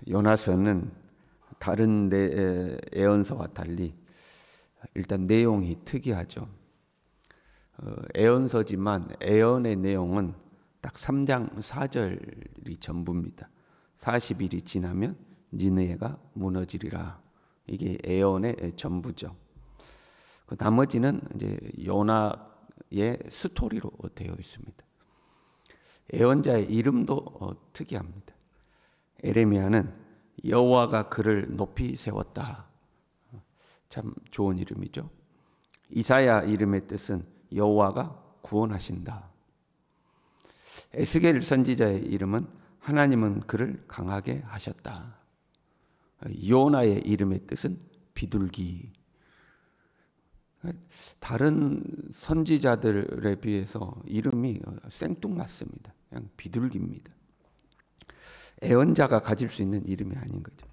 요나서는 다른 애언서와 달리 일단 내용이 특이하죠. 애언서지만 애언의 내용은 딱 3장 4절이 전부입니다. 40일이 지나면 니느웨가 무너지리라. 이게 애언의 전부죠. 그 나머지는 이제 요나의 스토리로 되어 있습니다. 애언자의 이름도 특이합니다. 에레미야는 여호와가 그를 높이 세웠다. 참 좋은 이름이죠. 이사야 이름의 뜻은 여호와가 구원하신다. 에스겔 선지자의 이름은 하나님은 그를 강하게 하셨다. 요나의 이름의 뜻은 비둘기. 다른 선지자들에 비해서 이름이 생뚱맞습니다. 그냥 비둘기입니다. 애언자가 가질 수 있는 이름이 아닌 거죠.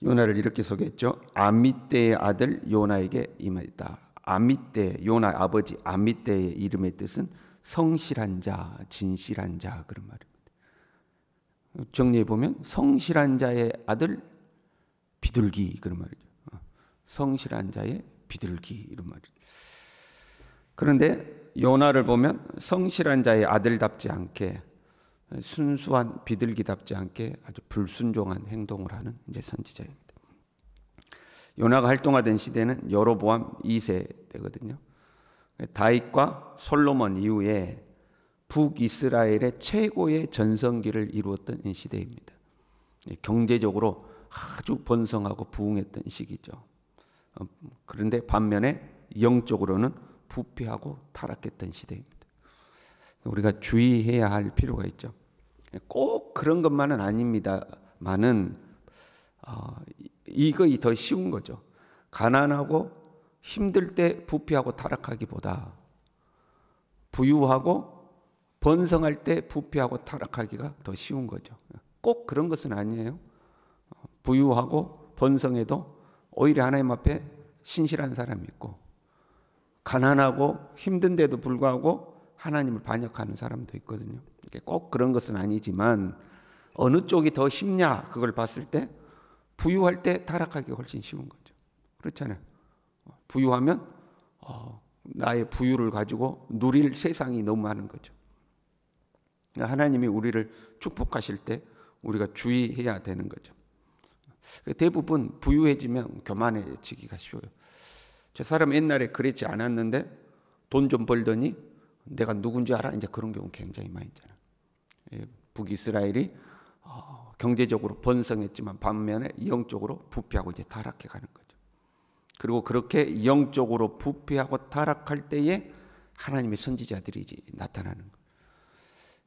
요나를 이렇게 소개했죠. 아미떼의 아들 요나에게 임했다. 아미떼, 요나 아버지 아미떼의 이름의 뜻은 성실한 자, 진실한 자, 그런 말입니다. 정리해 보면 성실한 자의 아들 비둘기, 그런 말이죠. 성실한 자의 비둘기, 이런 말이죠. 그런데 요나를 보면 성실한 자의 아들답지 않게, 순수한 비둘기답지 않게 아주 불순종한 행동을 하는 이제 선지자입니다. 요나가 활동하던 시대는 여로보암 2세 때거든요. 다윗과 솔로몬 이후에 북이스라엘의 최고의 전성기를 이루었던 시대입니다. 경제적으로 아주 번성하고 부흥했던 시기죠. 그런데 반면에 영적으로는 부패하고 타락했던 시대입니다. 우리가 주의해야 할 필요가 있죠. 꼭 그런 것만은 아닙니다만은 이거 더 쉬운 거죠. 가난하고 힘들 때 부패하고 타락하기보다 부유하고 번성할 때 부패하고 타락하기가 더 쉬운 거죠. 꼭 그런 것은 아니에요. 부유하고 번성해도 오히려 하나님 앞에 신실한 사람이 있고, 가난하고 힘든데도 불구하고 하나님을 반역하는 사람도 있거든요. 꼭 그런 것은 아니지만 어느 쪽이 더 쉽냐 그걸 봤을 때 부유할 때 타락하기가 훨씬 쉬운 거죠. 그렇잖아요. 부유하면 나의 부유를 가지고 누릴 세상이 너무 많은 거죠. 하나님이 우리를 축복하실 때 우리가 주의해야 되는 거죠. 대부분 부유해지면 교만해지기가 쉬워요. 저 사람 옛날에 그랬지 않았는데 돈 좀 벌더니 내가 누군지 알아? 이제 그런 경우 굉장히 많이 있잖아요. 북이스라엘이 경제적으로 번성했지만 반면에 영적으로 부패하고 이제 타락해 가는 거죠. 그리고 그렇게 영적으로 부패하고 타락할 때에 하나님의 선지자들이 이제 나타나는 거예요.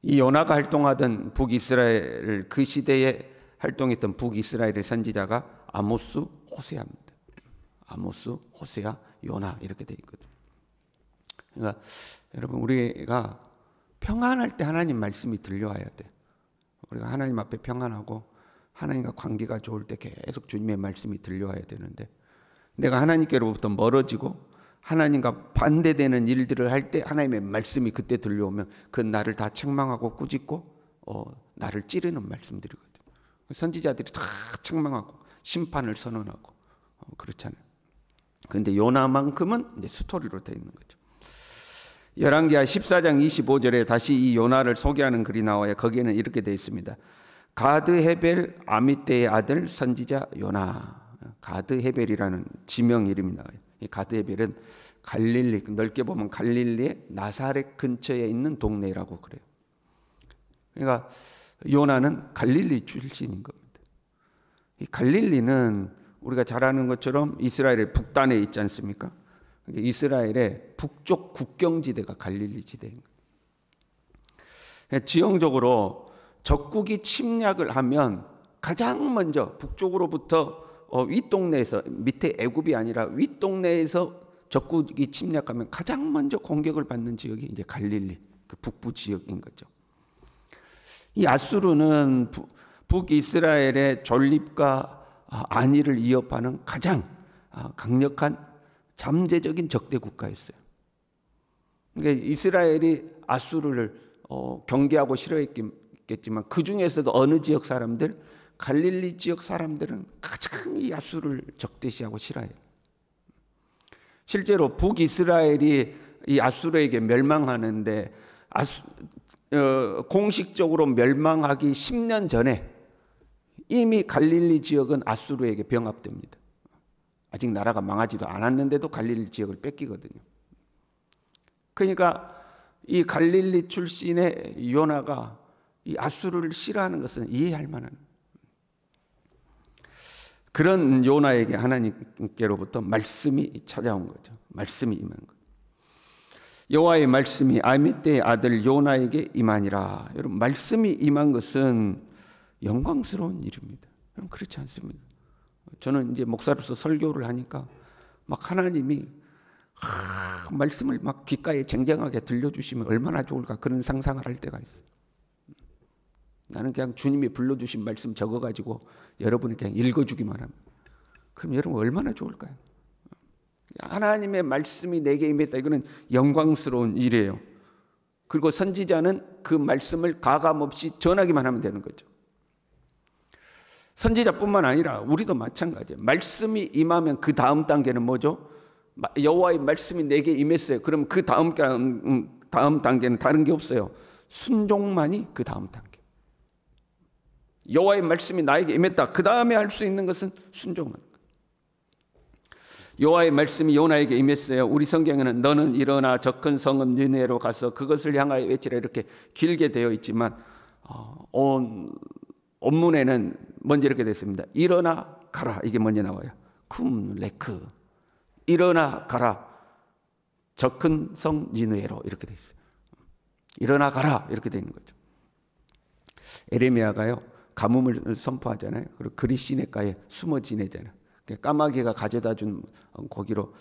이 요나가 활동하던 북이스라엘, 그 시대에 활동했던 북이스라엘의 선지자가 아모스, 호세아입니다. 아모스, 호세아, 요나 이렇게 돼 있거든요. 그러니까 여러분, 우리가 평안할 때 하나님 말씀이 들려와야 돼. 우리가 하나님 앞에 평안하고 하나님과 관계가 좋을 때 계속 주님의 말씀이 들려와야 되는데, 내가 하나님께로부터 멀어지고 하나님과 반대되는 일들을 할 때 하나님의 말씀이 그때 들려오면 그 나를 다 책망하고 꾸짖고 나를 찌르는 말씀들이거든요. 선지자들이 다 책망하고 심판을 선언하고 그렇잖아요. 그런데 요나만큼은 이제 스토리로 되어 있는 거죠. 열왕기하 14장 25절에 다시 이 요나를 소개하는 글이 나와요. 거기에는 이렇게 되어 있습니다. 가드 헤벨 아미떼의 아들 선지자 요나. 가드 헤벨이라는 지명 이름이 나와요. 이 가드 헤벨은 갈릴리, 넓게 보면 갈릴리의 나사렛 근처에 있는 동네라고 그래요. 그러니까 요나는 갈릴리 출신인 겁니다. 이 갈릴리는 우리가 잘 아는 것처럼 이스라엘의 북단에 있지 않습니까? 이스라엘의 북쪽 국경지대가 갈릴리 지대인 거예요. 지형적으로 적국이 침략을 하면 가장 먼저 북쪽으로부터 윗동네에서, 밑에 애굽이 아니라 윗동네에서 적국이 침략하면 가장 먼저 공격을 받는 지역이 이제 갈릴리, 그 북부 지역인 거죠. 이 아수르는 북이스라엘의 존립과 안위를 위협하는 가장 강력한 잠재적인 적대 국가였어요. 그러니까 이스라엘이 아수르를 경계하고 싫어했겠지만 그 중에서도 어느 지역 사람들, 갈릴리 지역 사람들은 가장 이 야수를 적대시하고 싫어해요. 실제로 북이스라엘이 이 아수르에게 멸망하는데 공식적으로 멸망하기 10년 전에 이미 갈릴리 지역은 아수르에게 병합됩니다. 아직 나라가 망하지도 않았는데도 갈릴리 지역을 뺏기거든요. 그러니까 이 갈릴리 출신의 요나가 이 아수르를 싫어하는 것은 이해할 만한, 그런 요나에게 하나님께로부터 말씀이 찾아온 거죠. 말씀이 임한 거죠. 여호와의 말씀이 아미떼의 아들 요나에게 임하니라. 여러분, 말씀이 임한 것은 영광스러운 일입니다. 여러분, 그렇지 않습니까? 저는 이제 목사로서 설교를 하니까 막 하나님이 말씀을 막 귓가에 쟁쟁하게 들려주시면 얼마나 좋을까, 그런 상상을 할 때가 있어요. 나는 그냥 주님이 불러주신 말씀 적어가지고 여러분이 그냥 읽어주기만 합니다. 그럼 여러분 얼마나 좋을까요? 하나님의 말씀이 내게 임했다. 이거는 영광스러운 일이에요. 그리고 선지자는 그 말씀을 가감없이 전하기만 하면 되는 거죠. 선지자뿐만 아니라 우리도 마찬가지예요. 말씀이 임하면 그 다음 단계는 뭐죠? 여호와의 말씀이 내게 임했어요. 그럼 그 다음 단계는 다른 게 없어요. 순종만이 그 다음 단계. 여호와의 말씀이 나에게 임했다. 그 다음에 할 수 있는 것은 순종만. 여호와의 말씀이 요나에게 임했어요. 우리 성경에는 너는 일어나 저 큰 성읍 니느웨로 가서 그것을 향하여 외치라, 이렇게 길게 되어 있지만 원문에는 먼저 이렇게 됐습니다. 일어나 가라, 이게 먼저 나와요. 쿰 레크, 일어나 가라 저 큰 성 니느웨로, 이렇게 돼 있어요. 일어나 가라, 이렇게 되는 거죠. 에레미야가요 가뭄을 선포하잖아요. 그리고 그리 시냇가에 숨어 지내잖아요. 까마귀가 가져다 준 고기로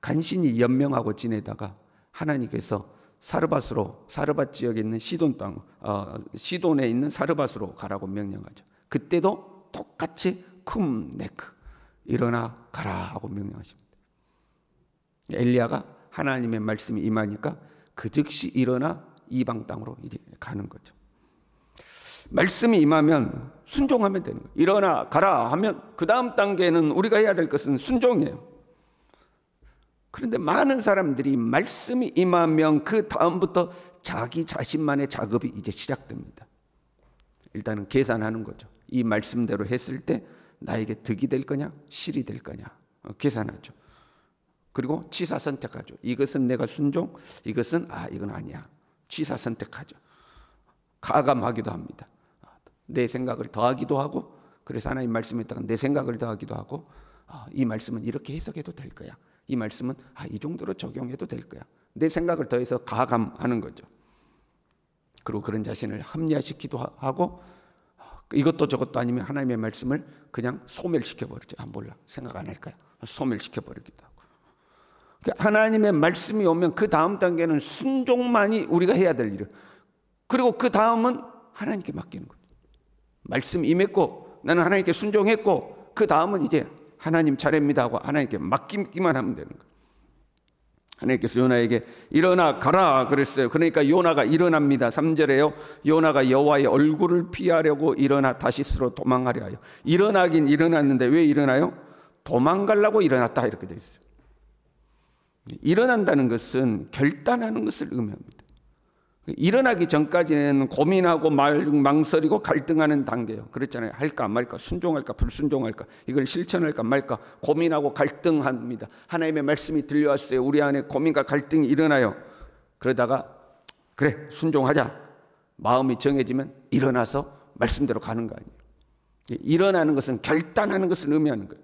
간신히 연명하고 지내다가 하나님께서 사르밧 지역에 있는 시돈 땅, 시돈에 있는 사르밧으로 가라고 명령하죠. 그때도 똑같이 쿰 네크, 일어나 가라 하고 명령하십니다. 엘리야가 하나님의 말씀이 임하니까 그 즉시 일어나 이방 땅으로 이제 가는 거죠. 말씀이 임하면 순종하면 되는 거예요. 일어나 가라 하면 그 다음 단계는 우리가 해야 될 것은 순종이에요. 그런데 많은 사람들이 말씀이 임하면 그 다음부터 자기 자신만의 작업이 이제 시작됩니다. 일단은 계산하는 거죠. 이 말씀대로 했을 때 나에게 득이 될 거냐, 실이 될 거냐 계산하죠. 그리고 취사 선택하죠. 이것은 내가 순종, 이것은 이건 아니야. 취사 선택하죠. 가감하기도 합니다. 내 생각을 더하기도 하고, 그래서 하나님 말씀에다가 내 생각을 더하기도 하고, 이 말씀은 이렇게 해석해도 될 거야. 이 말씀은 이 정도로 적용해도 될 거야. 내 생각을 더해서 가감하는 거죠. 그리고 그런 자신을 합리화시키기도 하고, 이것도 저것도 아니면 하나님의 말씀을 그냥 소멸시켜버리죠. 몰라, 생각 안 할 거야. 소멸시켜버리기도 하고. 하나님의 말씀이 오면 그 다음 단계는 순종만이 우리가 해야 될 일이에요. 그리고 그 다음은 하나님께 맡기는 거예요. 말씀 임했고 나는 하나님께 순종했고 그 다음은 이제 하나님 차례입니다 하고 하나님께 맡기기만 하면 되는 거예요. 하나님께서 요나에게 일어나 가라 그랬어요. 그러니까 요나가 일어납니다. 3절에요. 요나가 여호와의 얼굴을 피하려고 일어나 다시스로 도망하려 하여. 일어나긴 일어났는데 왜 일어나요? 도망가려고 일어났다, 이렇게 되어 있어요. 일어난다는 것은 결단하는 것을 의미합니다. 일어나기 전까지는 고민하고 망설이고 갈등하는 단계예요. 그랬잖아요. 할까 말까, 순종할까 불순종할까, 이걸 실천할까 말까 고민하고 갈등합니다. 하나님의 말씀이 들려왔어요. 우리 안에 고민과 갈등이 일어나요. 그러다가 그래 순종하자 마음이 정해지면 일어나서 말씀대로 가는 거 아니에요. 일어나는 것은 결단하는 것을 의미하는 거예요.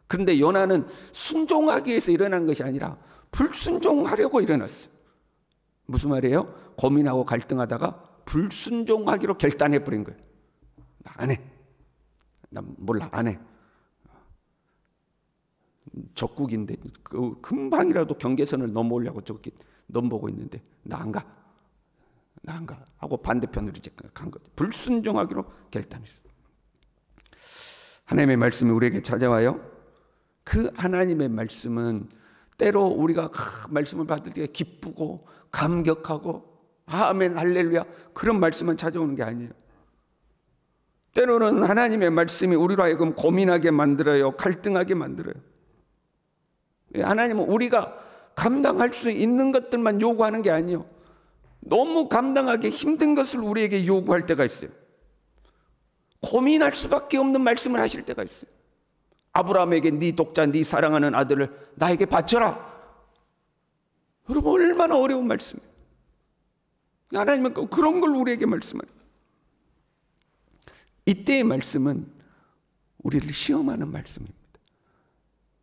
그런데 요나는 순종하기 위해서 일어난 것이 아니라 불순종하려고 일어났어요. 무슨 말이에요? 고민하고 갈등하다가 불순종하기로 결단해버린 거예요. 나 안 해. 나 몰라, 안 해. 적국인데 금방이라도 경계선을 넘어오려고 저기 넘보고 있는데 나 안 가. 나 안 가. 하고 반대편으로 이제 간 거죠. 불순종하기로 결단했어요. 하나님의 말씀이 우리에게 찾아와요. 그 하나님의 말씀은 때로 우리가 말씀을 받을 때 기쁘고 감격하고 아멘 할렐루야 그런 말씀만 찾아오는 게 아니에요. 때로는 하나님의 말씀이 우리로 하여금 고민하게 만들어요. 갈등하게 만들어요. 하나님은 우리가 감당할 수 있는 것들만 요구하는 게 아니에요. 너무 감당하기 힘든 것을 우리에게 요구할 때가 있어요. 고민할 수밖에 없는 말씀을 하실 때가 있어요. 아브라함에게 네 독자, 네 사랑하는 아들을 나에게 바쳐라. 여러분, 얼마나 어려운 말씀이에요. 하나님은 그런 걸 우리에게 말씀하세요. 이때의 말씀은 우리를 시험하는 말씀입니다.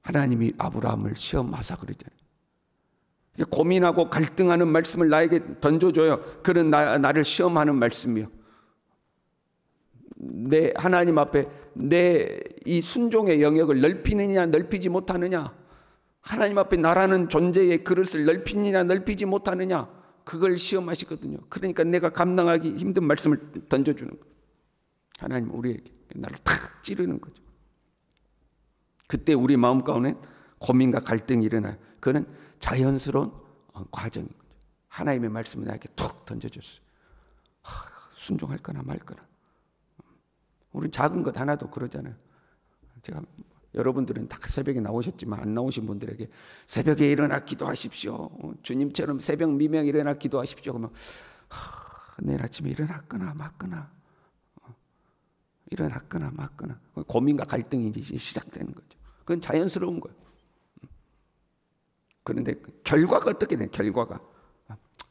하나님이 아브라함을 시험하사 그러잖아요. 고민하고 갈등하는 말씀을 나에게 던져줘요. 그런 나를 시험하는 말씀이요. 내 하나님 앞에 내 이 순종의 영역을 넓히느냐 넓히지 못하느냐, 하나님 앞에 나라는 존재의 그릇을 넓히느냐 넓히지 못하느냐, 그걸 시험하시거든요. 그러니까 내가 감당하기 힘든 말씀을 던져주는 거예요. 하나님 우리에게 나를 탁 찌르는 거죠. 그때 우리 마음 가운데 고민과 갈등이 일어나요. 그거는 자연스러운 과정인 거죠. 하나님의 말씀을 나에게 툭 던져줬어요. 순종할 거나 말 거나. 우리는 작은 것 하나도 그러잖아요. 제가 여러분들은 다 새벽에 나오셨지만 안 나오신 분들에게 새벽에 일어나 기도하십시오. 주님처럼 새벽 미명 일어나 기도하십시오. 그러면 내일 아침에 일어났거나 맞거나, 일어났거나 맞거나, 고민과 갈등이 이제 시작되는 거죠. 그건 자연스러운 거예요. 그런데 결과가 어떻게 돼? 결과가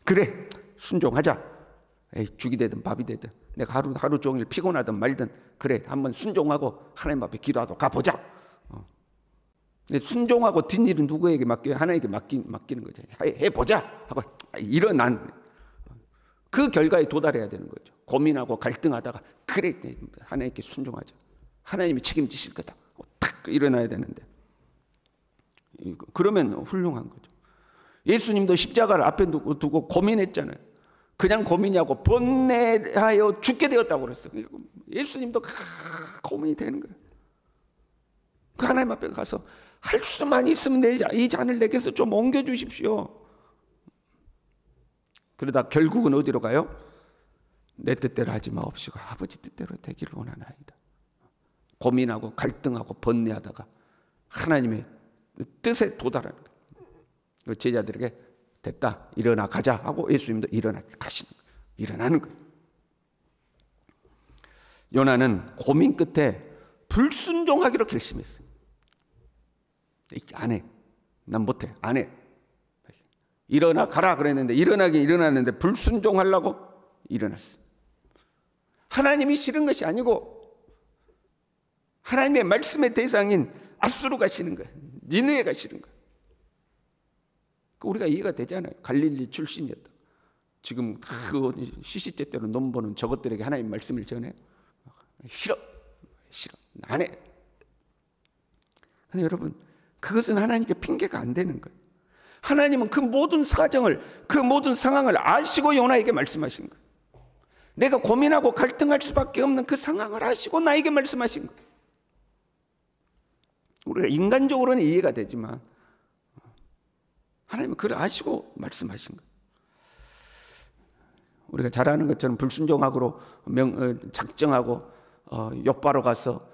그래 순종하자. 에이, 죽이 되든 밥이 되든 내가 하루 종일 피곤하든 말든 그래 한번 순종하고 하나님 앞에 기도하러 가보자. 순종하고 뒷일은 누구에게 맡겨요? 하나님께 맡기는 거죠. 해보자 하고 일어난 그 결과에 도달해야 되는 거죠. 고민하고 갈등하다가 그래 하나님께 순종하자. 하나님이 책임지실 거다. 탁 일어나야 되는데, 그러면 훌륭한 거죠. 예수님도 십자가를 앞에 두고 고민했잖아요. 그냥 고민하고 번뇌하여 죽게 되었다고 그랬어요. 예수님도 고민이 되는 거예요. 그 하나님 앞에 가서 할 수만 있으면 이 잔을 내게서 좀 옮겨주십시오. 그러다 결국은 어디로 가요? 내 뜻대로 하지 마옵시고 아버지 뜻대로 되기를 원하나이다. 고민하고 갈등하고 번뇌하다가 하나님의 뜻에 도달하는 거예요. 제자들에게 됐다, 일어나 가자 하고 예수님도 일어나 가시는 거예요. 일어나는 거예요. 요나는 고민 끝에 불순종하기로 결심했어요. 안 해. 난 못해. 안 해. 일어나 가라 그랬는데 일어났는데 불순종하려고 일어났어요. 하나님이 싫은 것이 아니고 하나님의 말씀의 대상인 앗수르가 싫은 거예요. 니느웨가 싫은 거예요. 우리가 이해가 되잖아요. 갈릴리 출신이었다. 지금 그 시시때때로 넘보는 저것들에게 하나님 말씀을 전해. 싫어. 안 해. 근데 여러분, 그것은 하나님께 핑계가 안 되는 거예요. 하나님은 그 모든 사정을, 그 모든 상황을 아시고 요나에게 말씀하신 거예요. 내가 고민하고 갈등할 수밖에 없는 그 상황을 아시고 나에게 말씀하신 거예요. 우리가 인간적으로는 이해가 되지만 하나님은 그걸 아시고 말씀하신 거예요. 우리가 잘 아는 것처럼 불순종하고 작정하고 욥바로 가서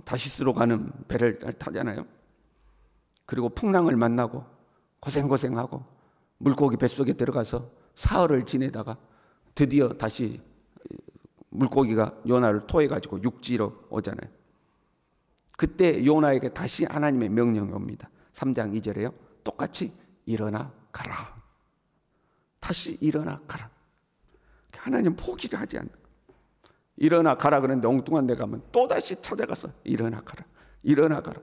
다시스로 가는 배를 타잖아요. 그리고 풍랑을 만나고 고생하고 물고기 뱃속에 들어가서 사흘을 지내다가 드디어 다시 물고기가 요나를 토해가지고 육지로 오잖아요. 그때 요나에게 다시 하나님의 명령이 옵니다. 3장 2절에요. 똑같이 일어나 가라. 다시 일어나 가라. 하나님 포기를 하지 않는 거예요. 일어나 가라 그랬는데 엉뚱한 데 가면 또다시 찾아가서 일어나 가라. 일어나 가라.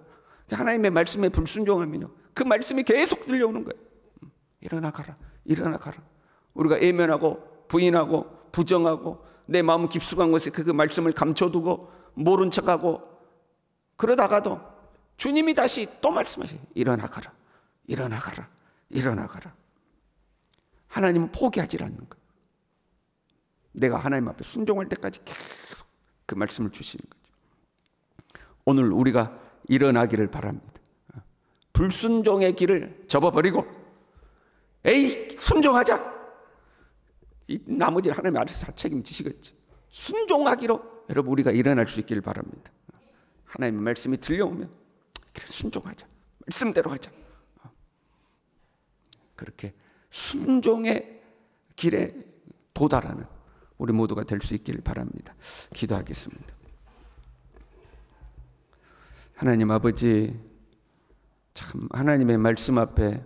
하나님의 말씀에 불순종하면요, 그 말씀이 계속 들려오는 거예요. 일어나 가라. 일어나 가라. 우리가 외면하고 부인하고 부정하고 내 마음 깊숙한 곳에 그 말씀을 감춰두고 모른 척하고 그러다가도 주님이 다시 또 말씀하세요. 일어나 가라. 일어나 가라. 일어나 가라. 하나님은 포기하지 않는 거예요. 내가 하나님 앞에 순종할 때까지 계속 그 말씀을 주시는 거죠. 오늘 우리가 일어나기를 바랍니다. 불순종의 길을 접어버리고 에이 순종하자. 이 나머지는 하나님 알아서 다 책임지시겠지. 순종하기로 여러분 우리가 일어날 수 있기를 바랍니다. 하나님의 말씀이 들려오면 그래 순종하자. 말씀대로 하자. 그렇게 순종의 길에 도달하는 우리 모두가 될 수 있기를 바랍니다. 기도하겠습니다. 하나님 아버지, 참 하나님의 말씀 앞에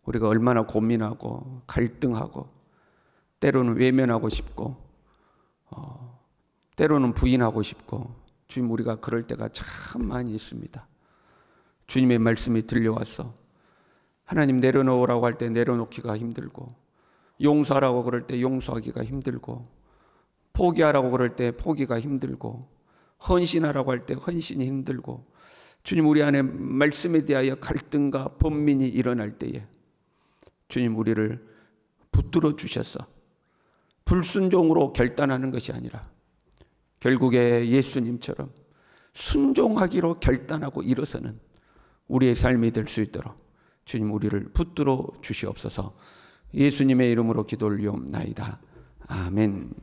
우리가 얼마나 고민하고 갈등하고 때로는 외면하고 싶고 때로는 부인하고 싶고 주님 우리가 그럴 때가 참 많이 있습니다. 주님의 말씀이 들려와서 하나님 내려놓으라고 할 때 내려놓기가 힘들고 용서하라고 그럴 때 용서하기가 힘들고 포기하라고 그럴 때 포기가 힘들고 헌신하라고 할 때 헌신이 힘들고 주님 우리 안에 말씀에 대하여 갈등과 번민이 일어날 때에 주님 우리를 붙들어 주셔서 불순종으로 결단하는 것이 아니라 결국에 예수님처럼 순종하기로 결단하고 일어서는 우리의 삶이 될 수 있도록 주님 우리를 붙들어 주시옵소서. 예수님의 이름으로 기도 올리옵나이다. 아멘.